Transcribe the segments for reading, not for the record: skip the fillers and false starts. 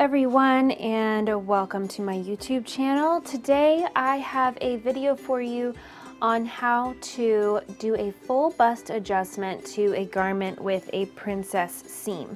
everyone, and welcome to my YouTube channel. Today I have a video for you on how to do a full bust adjustment to a garment with a princess seam.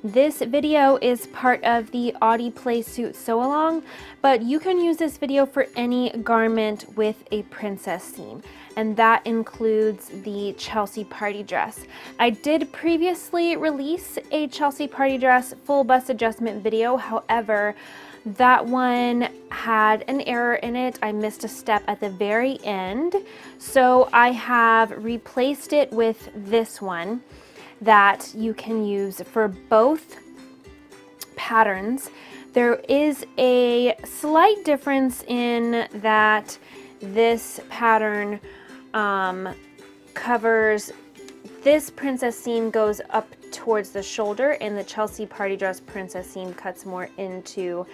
This video is part of the Audie Play Suit Sew Along, but you can use this video for any garment with a princess seam, and that includes the Chelsea party dress. I did previously release a Chelsea party dress full bust adjustment video, however, that one had an error in it. I missed a step at the very end, so I have replaced it with this one that you can use for both patterns. There is a slight difference in that this pattern covers, this princess seam goes up towards the shoulder, and the Chelsea party dress princess seam cuts more into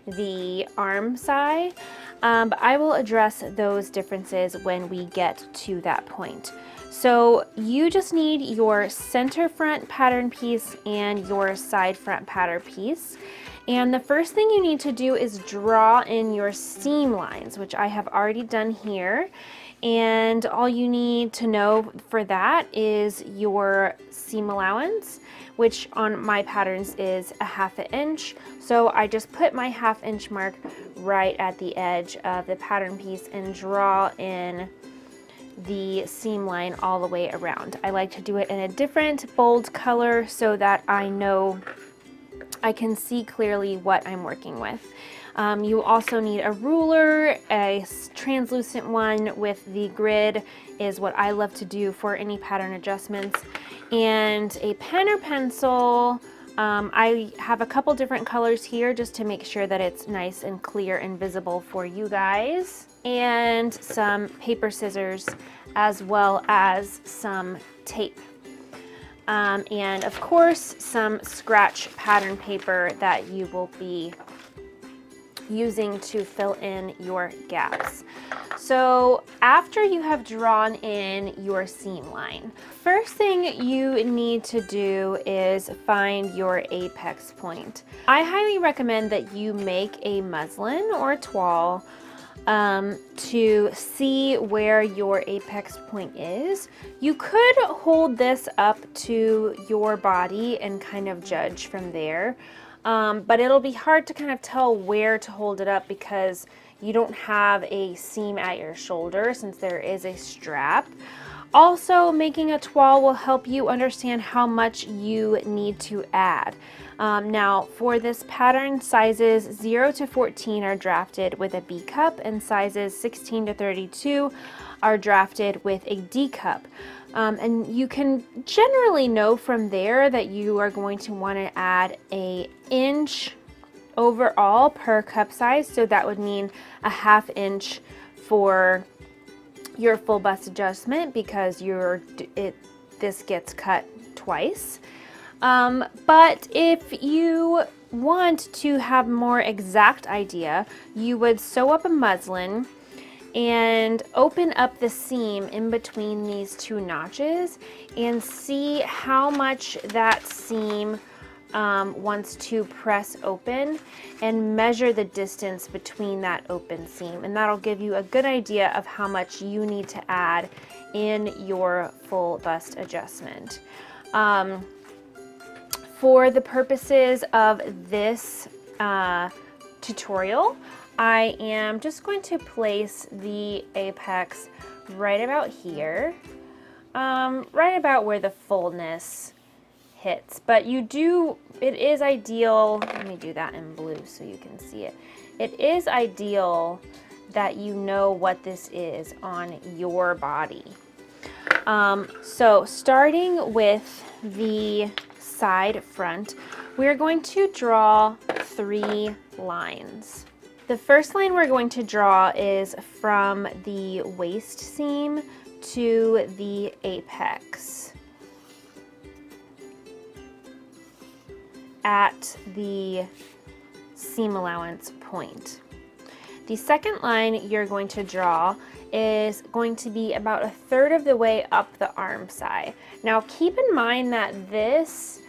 the arm side, but I will address those differences when we get to that point. So you just need your center front pattern piece and your side front pattern piece. And the first thing you need to do is draw in your seam lines, which I have already done here. And all you need to know for that is your seam allowance, which on my patterns is a 1/2 inch. So I just put my 1/2 inch mark right at the edge of the pattern piece and draw in the seam line all the way around. I like to do it in a different bold color so that I know I can see clearly what I'm working with. You also need a ruler. A translucent one with the grid is what I love to do for any pattern adjustments, and a pen or pencil. I have a couple different colors here just to make sure that it's nice and clear and visible for you guys, and some paper scissors as well as some tape. And of course some scratch pattern paper that you will be using to fill in your gaps. So after you have drawn in your seam line, first thing you need to do is find your apex point. I highly recommend that you make a muslin or a toile to see where your apex point is. You could hold this up to your body and kind of judge from there. But it'll be hard to kind of tell where to hold it up because you don't have a seam at your shoulder since there is a strap. Also, making a toile will help you understand how much you need to add. Now, for this pattern, sizes 0 to 14 are drafted with a B cup, and sizes 16 to 32 are drafted with a D cup. And you can generally know from there that you are going to want to add an inch overall per cup size. So that would mean a 1/2 inch for your full bust adjustment because this gets cut twice. But if you want to have more exact idea, you would sew up a muslin and open up the seam in between these two notches and see how much that seam wants to press open, and measure the distance between that open seam, and that'll give you a good idea of how much you need to add in your full bust adjustment. For the purposes of this tutorial, I am just going to place the apex right about here, right about where the fullness hits. But it is ideal, let me do that in blue so you can see it. It is ideal that you know what this is on your body. So starting with the side front, we're going to draw 3 lines. The first line we're going to draw is from the waist seam to the apex at the seam allowance point. The second line you're going to draw is going to be about 1/3 of the way up the arm side. Now keep in mind that this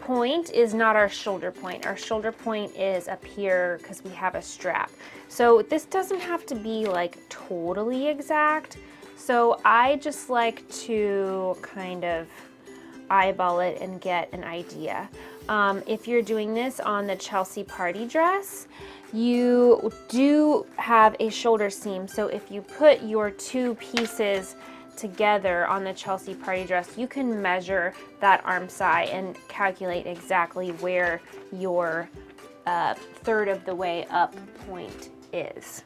point is not our shoulder point. Our shoulder point is up here because we have a strap. So this doesn't have to be like totally exact. So I just like to kind of eyeball it and get an idea. If you're doing this on the Chelsea party dress, you do have a shoulder seam. So if you put your two pieces together on the Chelsea party dress, you can measure that arm side and calculate exactly where your third of the way up point is.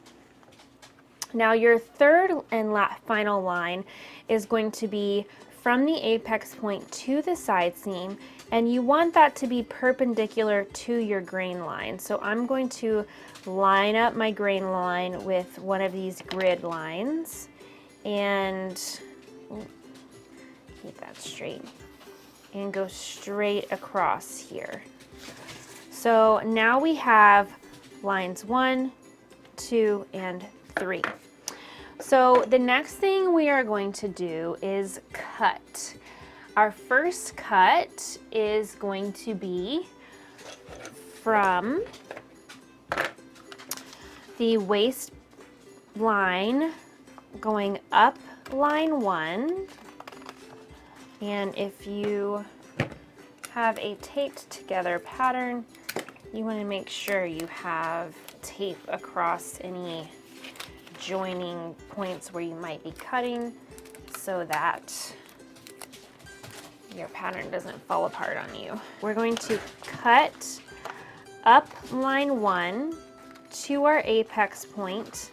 Now your third and final line is going to be from the apex point to the side seam, and you want that to be perpendicular to your grain line. So I'm going to line up my grain line with one of these grid lines and keep that straight and go straight across here. So now we have lines 1, 2, and 3. So the next thing we are going to do is cut. Our first cut is going to be from the waist line going up line 1. And if you have a taped together pattern, you want to make sure you have tape across any joining points where you might be cutting so that your pattern doesn't fall apart on you. We're going to cut up line 1 to our apex point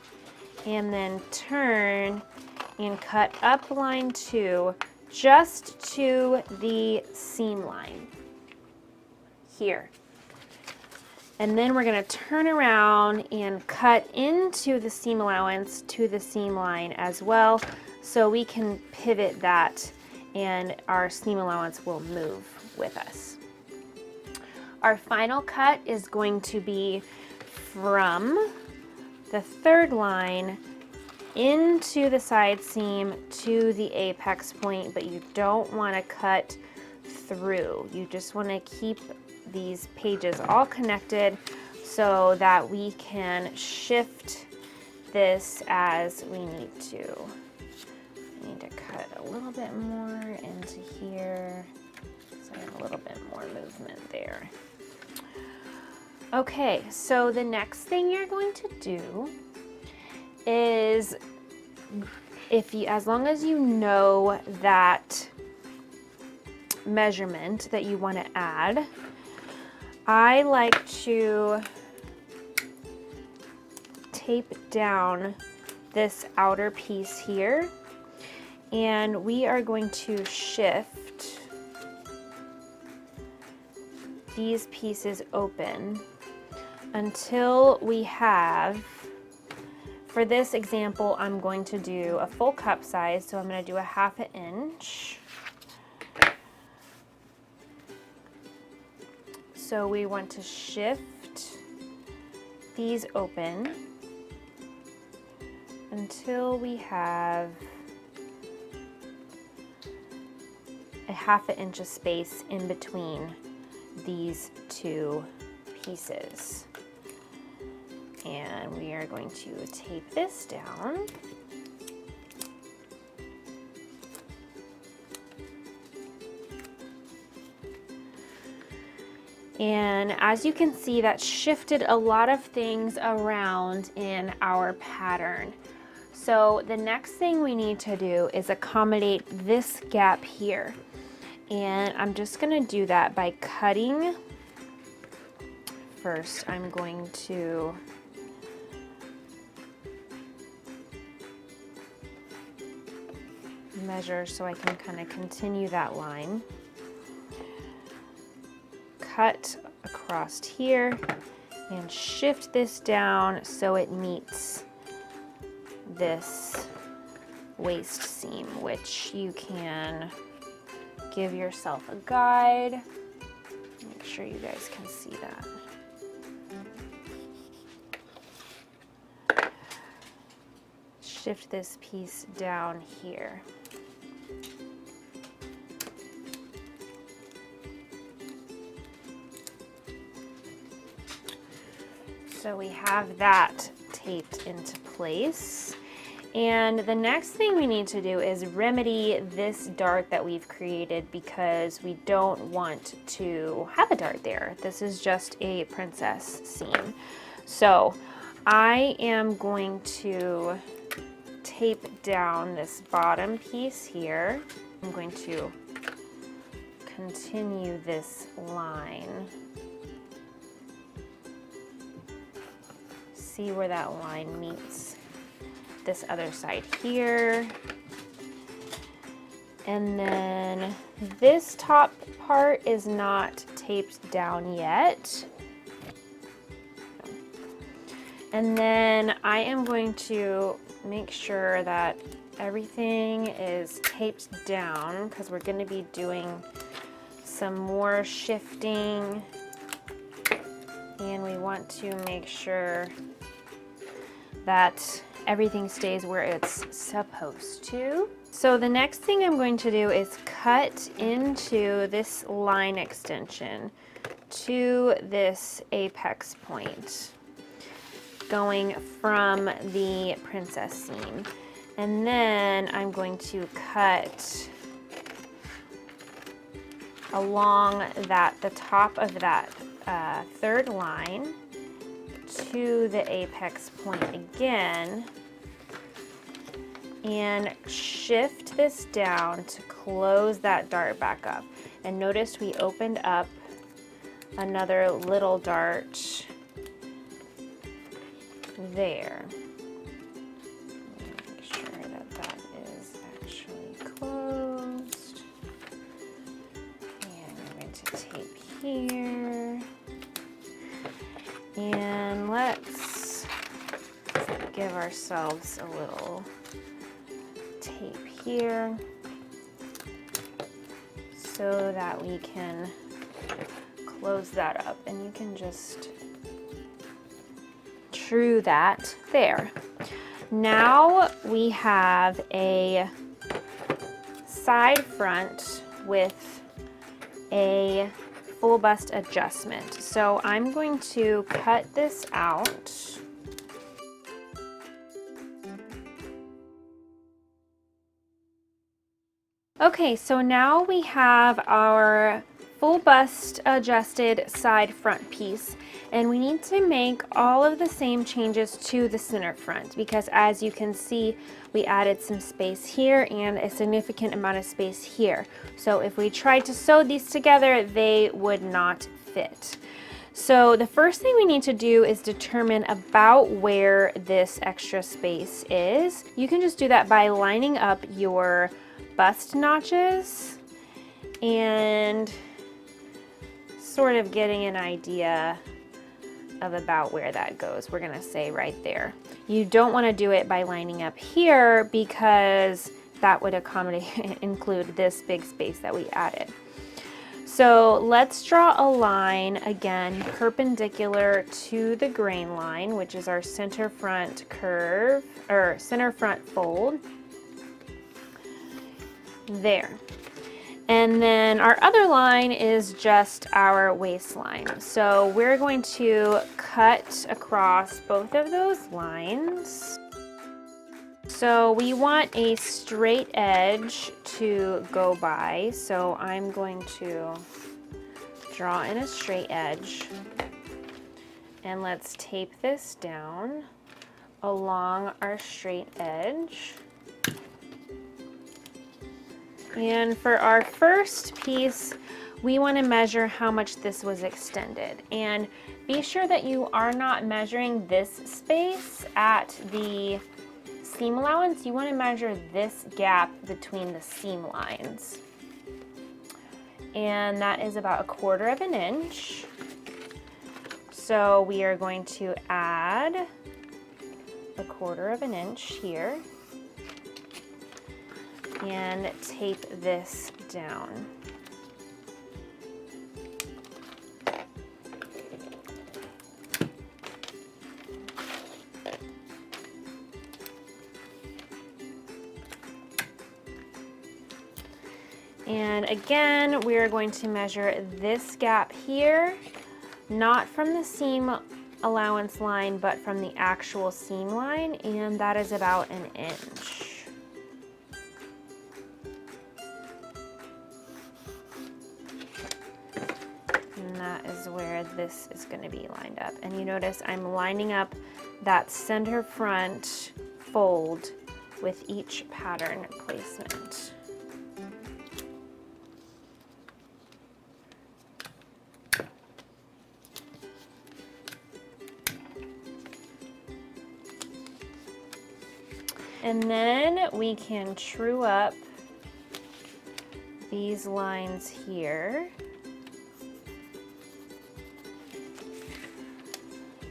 and then turn and cut up line 2 just to the seam line here. And then we're going to turn around and cut into the seam allowance to the seam line as well, so we can pivot that and our seam allowance will move with us. Our final cut is going to be from the third line into the side seam to the apex point, but you don't want to cut through. You just want to keep these pages all connected so that we can shift this as we need to. I need to cut a little bit more into here so I have a little bit more movement there. Okay, so the next thing you're going to do is, as long as you know that measurement that you want to add, I like to tape down this outer piece here, and we are going to shift these pieces open until we have, for this example, I'm going to do a full cup size, so I'm going to do a 1/2 inch. So we want to shift these open until we have a 1/2 inch of space in between these two pieces. And we are going to tape this down. And as you can see, that shifted a lot of things around in our pattern. So the next thing we need to do is accommodate this gap here. And I'm just going to do that by cutting. First, I'm going to measure so I can kind of continue that line. Cut across here and shift this down so it meets this waist seam, which you can give yourself a guide. Make sure you guys can see that. Shift this piece down here. So we have that taped into place. And the next thing we need to do is remedy this dart that we've created because we don't want to have a dart there. This is just a princess seam. So I am going to tape down this bottom piece here. I'm going to continue this line. See where that line meets this other side here. And then this top part is not taped down yet. And then I am going to make sure that everything is taped down because we're going to be doing some more shifting, and we want to make sure that everything stays where it's supposed to. So the next thing I'm going to do is cut into this line extension to this apex point, going from the princess seam. And then I'm going to cut along the top of that third line to the apex point again, and shift this down to close that dart back up. And notice we opened up another little dart there. Make sure that that is actually closed. And I'm going to tape here. And let's give ourselves a little tape here so that we can close that up, and you can just true that there. Now we have a side front with a full bust adjustment. So I'm going to cut this out. Okay, so now we have our full bust adjusted side front piece, and we need to make all of the same changes to the center front because, as you can see, we added some space here and a significant amount of space here. So if we tried to sew these together, they would not fit. So the first thing we need to do is determine about where this extra space is. You can just do that by lining up your bust notches and sort of getting an idea of about where that goes. We're gonna say right there. You don't want to do it by lining up here because that would include this big space that we added. So let's draw a line again perpendicular to the grain line, which is our center front curve or center front fold. There. And then our other line is just our waistline. So we're going to cut across both of those lines. So we want a straight edge to go by. So I'm going to draw in a straight edge. And let's tape this down along our straight edge. And for our first piece, we want to measure how much this was extended. And be sure that you are not measuring this space at the seam allowance. You want to measure this gap between the seam lines. And that is about 1/4 of an inch. So we are going to add 1/4 of an inch here and tape this down. And again, we are going to measure this gap here, not from the seam allowance line, but from the actual seam line, and that is about 1 inch. And that is where this is going to be lined up. And you notice I'm lining up that center front fold with each pattern placement. And then we can true up these lines here.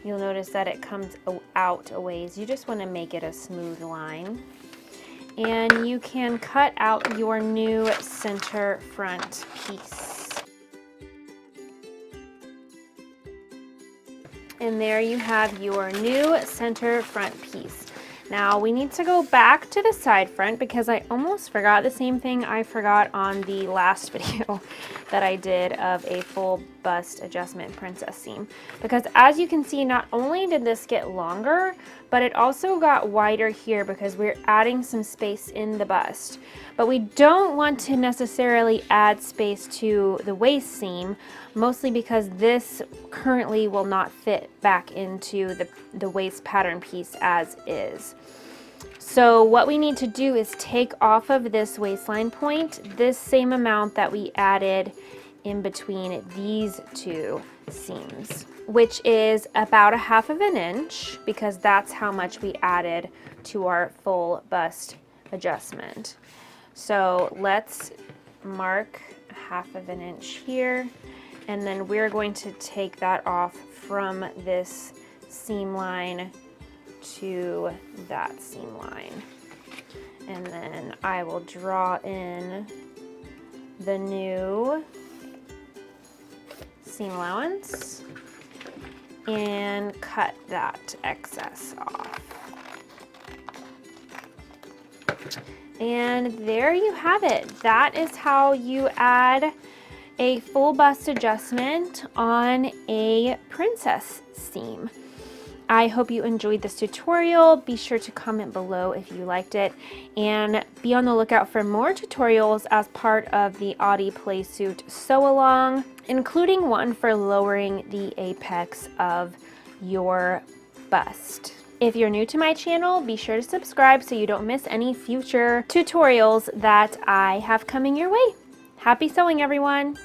You'll notice that it comes out a ways. You just want to make it a smooth line. And you can cut out your new center front piece. And there you have your new center front piece. Now we need to go back to the side front because I almost forgot the same thing I forgot on the last video that I did of a full bust adjustment princess seam. Because as you can see, not only did this get longer, but it also got wider here because we're adding some space in the bust. But we don't want to necessarily add space to the waist seam, mostly because this currently will not fit back into the waist pattern piece as is. So what we need to do is take off of this waistline point this same amount that we added in between these two seams, which is about 1/2 inch, because that's how much we added to our full bust adjustment. So let's mark 1/2 inch here, and then we're going to take that off from this seam line to that seam line. And then I will draw in the new seam allowance and cut that excess off. And there you have it. That is how you add a full bust adjustment on a princess seam. I hope you enjoyed this tutorial. Be sure to comment below if you liked it, and be on the lookout for more tutorials as part of the Audie Playsuit sew along, including one for lowering the apex of your bust. If you're new to my channel, be sure to subscribe so you don't miss any future tutorials that I have coming your way. Happy sewing, everyone!